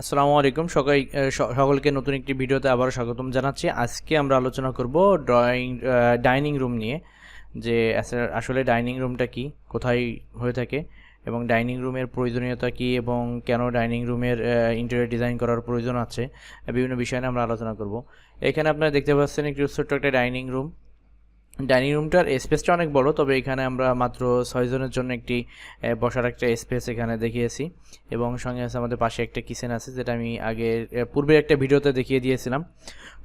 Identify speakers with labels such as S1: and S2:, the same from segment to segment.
S1: আসসালামু আলাইকুম সকলকে নতুন একটি ভিডিওতে আবারও স্বাগতম জানাচ্ছি। আজকে আমরা আলোচনা করব ডাইনিং রুম নিয়ে, যে আসলে ডাইনিং রুমটা কি, কোথায় হয়ে থাকে এবং ডাইনিং রুমের প্রয়োজনীয়তা কি এবং কেন ডাইনিং রুমের ইন্টেরিয়র ডিজাইন করার প্রয়োজন আছে, বিভিন্ন বিষয় নিয়ে আমরা আলোচনা করব। এখানে আপনারা দেখতে পাচ্ছেন একটি ছোট্ট একটা ডাইনিং রুম। ডাইনিং রুমটার স্পেসটা অনেক বড়, তবে এখানে আমরা মাত্র 6 জনের জন্য একটি বসার একটা স্পেস এখানে দেখিয়েছি এবং সঙ্গে আছে আমাদের পাশে একটা কিচেন আছে, যেটা আমি পূর্বের একটা ভিডিওতে দেখিয়ে দিয়েছিলাম।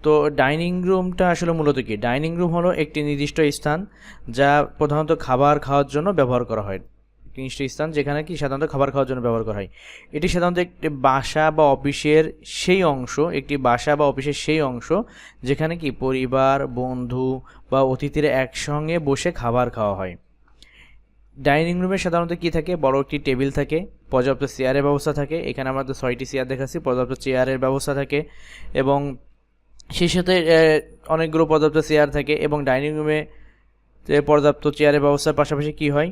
S1: তো ডাইনিং রুমটা আসলে মূলত কি? ডাইনিং রুম হলো একটি নির্দিষ্ট স্থান যা প্রধানত খাবার খাওয়ার জন্য ব্যবহার করা হয়। একটি নির্দিষ্ট স্থান যেখানে কি সাধারণত খাবার খাওয়ার জন্য ব্যবহার করা হয়। এটি সাধারণত একটি বাসা বা অফিসের সেই অংশ যেখানে কি পরিবার, বন্ধু বা অতিথিরা একসঙ্গে বসে খাবার খাওয়া হয়। ডাইনিং রুমে সাধারণত কি থাকে? বড় একটি টেবিল থাকে, পর্যাপ্ত চেয়ারের ব্যবস্থা থাকে। এখানে আমাদের 6টি চেয়ার দেখাচ্ছি, পর্যাপ্ত চেয়ারের ব্যবস্থা থাকে এবং সেই সাথে অনেকগুলো পর্যাপ্ত চেয়ার থাকে। এবং ডাইনিং রুমে পর্যাপ্ত চেয়ারের ব্যবস্থার পাশাপাশি কি হয়,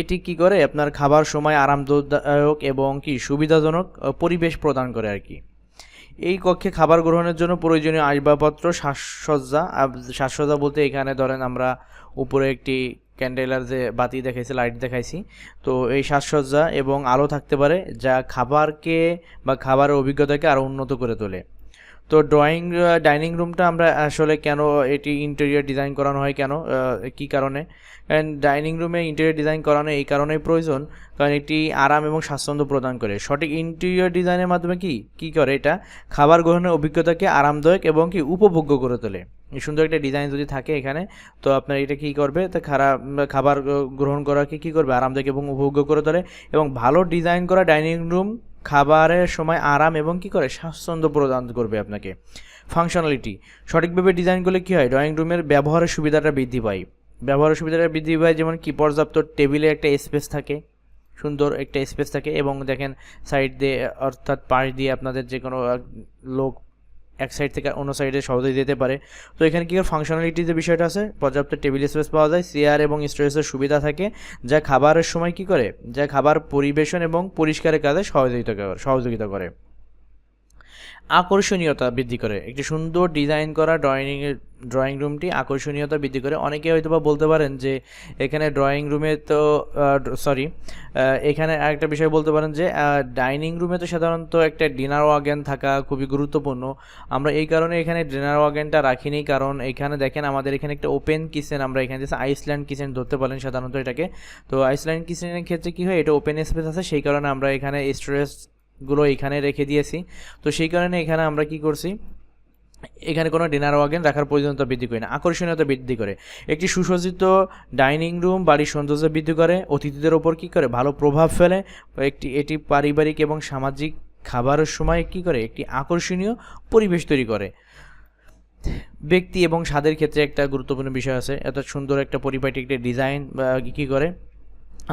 S1: এটি কি করে আপনার খাবার সময় আরামদায়ক এবং কি সুবিধাজনক পরিবেশ প্রদান করে আর কি। এই কক্ষে খাবার গ্রহণের জন্য প্রয়োজনীয় আসবাবপত্র, সাজসজ্জা বলতে এখানে ধরেন আমরা উপরে একটি ক্যান্ডেলার যে বাতি দেখাইছি, লাইট দেখাইছি, তো এই সাজসজ্জা এবং আলো থাকতে পারে যা খাবারকে বা খাবারের অভিজ্ঞতাকে আরও উন্নত করে তোলে। তো ডাইনিং রুমটা আমরা আসলে কেন এটি ইন্টেরিয়র ডিজাইন করানো হয়, কেন কী কারণে? কারণ ডাইনিং রুমে ইন্টেরিয়র ডিজাইন করানো এই কারণেই প্রয়োজন, কারণ এটি আরাম এবং স্বাচ্ছন্দ্য প্রদান করে। সঠিক ইন্টেরিয়র ডিজাইনের মাধ্যমে কি করে, এটা খাবার গ্রহণের অভিজ্ঞতাকে আরামদায়ক এবং কি উপভোগ্য করে তোলে। এই সুন্দর একটা ডিজাইন যদি থাকে এখানে, তো আপনার এটা কী করবে, তা খাবার গ্রহণ করাকে কী করবে, আরামদায়ক এবং উপভোগ্য করে তোলে। এবং ভালো ডিজাইন করা ডাইনিং রুম খাবারের সময় আরাম এবং কি করে, স্বাচ্ছন্দ্য প্রদান করবে আপনাকে। ফাংশনালিটি সঠিকভাবে ডিজাইন করলে কী হয়, ড্রয়িং রুমের ব্যবহারের সুবিধাটা বৃদ্ধি পায়। যেমন কি পর্যাপ্ত টেবিলে একটা স্পেস থাকে, সুন্দর একটা স্পেস থাকে এবং দেখেন সাইড দিয়ে অর্থাৎ পাশ দিয়ে আপনাদের যে কোনো লোক এক সাইড থেকে অন্য সাইডে সহজেই যেতে পারে। তো এখানে কী ফাংশনালিটি যে বিষয়টা আছে, পর্যাপ্ত টেবিল স্পেস পাওয়া যায়, চেয়ার এবং স্টোরেজের সুবিধা থাকে যা খাবারের সময় কী করে, যা খাবার পরিবেশন এবং পরিষ্কারের কাজে সহযোগিতা করে। আকর্ষণীয়তা বৃদ্ধি করে। একটি সুন্দর ডিজাইন করা ড্রয়িং রুমটি আকর্ষণীয়তা বৃদ্ধি করে। অনেকে হয়তো বা বলতে পারেন যে এখানে ড্রয়িং রুমে তো এখানে আরেকটা বিষয় বলতে পারেন যে ডাইনিং রুমে তো সাধারণত একটা ডিনার ওয়াগন থাকা খুবই গুরুত্বপূর্ণ। আমরা এই কারণে এখানে ডিনার ওয়াগনটা রাখিনি, কারণ এখানে দেখেন আমাদের এখানে একটা ওপেন কিচেন, আমরা এখানে যে আইসল্যান্ড কিচেন ধরতে পারেন সাধারণত এটাকে। তো আইসল্যান্ড কিচেনের ক্ষেত্রে কী হয়, এটা ওপেন স্পেস আছে, সেই কারণে আমরা এখানে স্টোরেজগুলো এখানে রেখে দিয়েছি। তো সেই কারণে এখানে আমরা কি করছি, এখানে কোনো ডিনার ওয়াগন রাখার প্রয়োজনীয়তা বৃদ্ধি করে না, আকর্ষণীয়তা বৃদ্ধি করে। একটি সুসজ্জিত ডাইনিং রুম বাড়ির সৌন্দর্য বৃদ্ধি করে, অতিথিদের ওপর কী করে, ভালো প্রভাব ফেলে। এটি পারিবারিক এবং সামাজিক খাবারের সময় কী করে, একটি আকর্ষণীয় পরিবেশ তৈরি করে। ব্যক্তি এবং স্বাদের ক্ষেত্রে একটা গুরুত্বপূর্ণ বিষয় আছে। এত সুন্দর একটা পরিপাটি একটা ডিজাইন কী করে,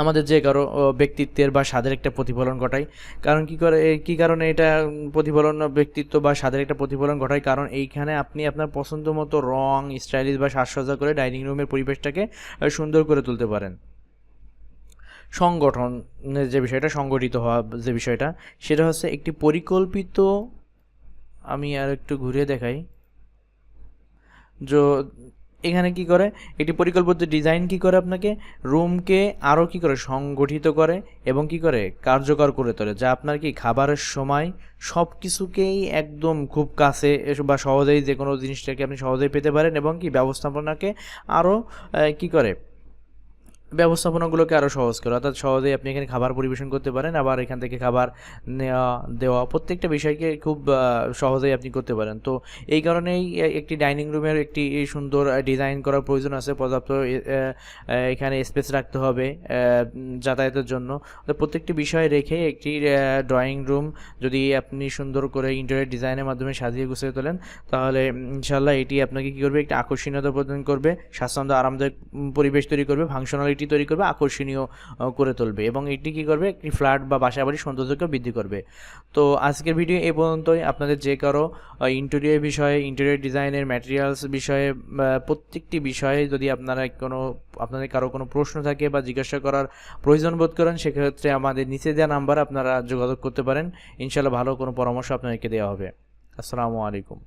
S1: আমাদের যে কারো ব্যক্তিত্বের বা স্বাদের একটা প্রতিফলন ঘটায়। কারণ কী কারণে এটা ব্যক্তিত্ব বা স্বাদের একটা প্রতিফলন ঘটায়, কারণ এইখানে আপনি আপনার পছন্দ মতো রং, স্টাইলিশ বা সাজসজ্জা করে ডাইনিং রুমের পরিবেশটাকে সুন্দর করে তুলতে পারেন। সংগঠনের যে বিষয়টা, সংগঠিত হওয়া যে বিষয়টা, সেটা হচ্ছে একটি পরিকল্পিত, আমি আর একটু ঘুরে দেখাই, এখানে কি করে, একটি পরিকল্পিত ডিজাইন কি করে, আপনাকে রুমকে আরও কি করে সংগঠিত করে এবং কি করে কার্যকর করে তোলে, যা আপনার কি খাবারের সময় সব কিছুকেই একদম খুব কাছে বা সহজেই যে কোনো জিনিসটাকে আপনি সহজেই পেতে পারেন এবং কি ব্যবস্থাপনাকে আরও কি করে, ব্যবস্থাপনাগুলোকে আরও সহজ করে, অর্থাৎ সহজেই আপনি এখানে খাবার পরিবেশন করতে পারেন, আবার এখান থেকে খাবার নেওয়া দেওয়া প্রত্যেকটা বিষয়কে খুব সহজেই আপনি করতে পারেন। তো এই কারণেই একটি ডাইনিং রুমের একটি সুন্দর ডিজাইন করার প্রয়োজন আছে। পর্যাপ্ত এখানে স্পেস রাখতে হবে যাতায়াতের জন্য। তো প্রত্যেকটি বিষয় রেখে একটি ড্রয়িং রুম যদি আপনি সুন্দর করে ইন্টেরিয়র ডিজাইনের মাধ্যমে সাজিয়ে গুছিয়ে তোলেন, তাহলে ইনশাল্লাহ এটি আপনাকে কী করবে, একটি আকর্ষণীয়তা প্রদান করবে, স্বাচ্ছন্দ্য আরামদায়ক পরিবেশ তৈরি করবে, ফাংশনালিটি বাড়িটি তৈরি করবে আকর্ষণীয় করে তুলবে এবং এটি কী করবে একটি ফ্ল্যাট বা বাসাবাড়ির সৌন্দর্যকে বৃদ্ধি করবে। তো আজকের ভিডিও এ পর্যন্তই। আপনাদের যে কারো ইন্টেরিয়র বিষয়ে, ইন্টেরিয়র ডিজাইনের ম্যাটেরিয়ালস বিষয়ে প্রত্যেকটি বিষয়ে যদি আপনাদের কারো কোনো প্রশ্ন থাকে বা জিজ্ঞাসা করার প্রয়োজন বোধ করেন, সেক্ষেত্রে আমাদের নিচে দেওয়া নাম্বার আপনারা যোগাযোগ করতে পারেন। ইনশাআল্লাহ ভালো কোনো পরামর্শ আপনাদেরকে দেওয়া হবে। আসসালামু আলাইকুম।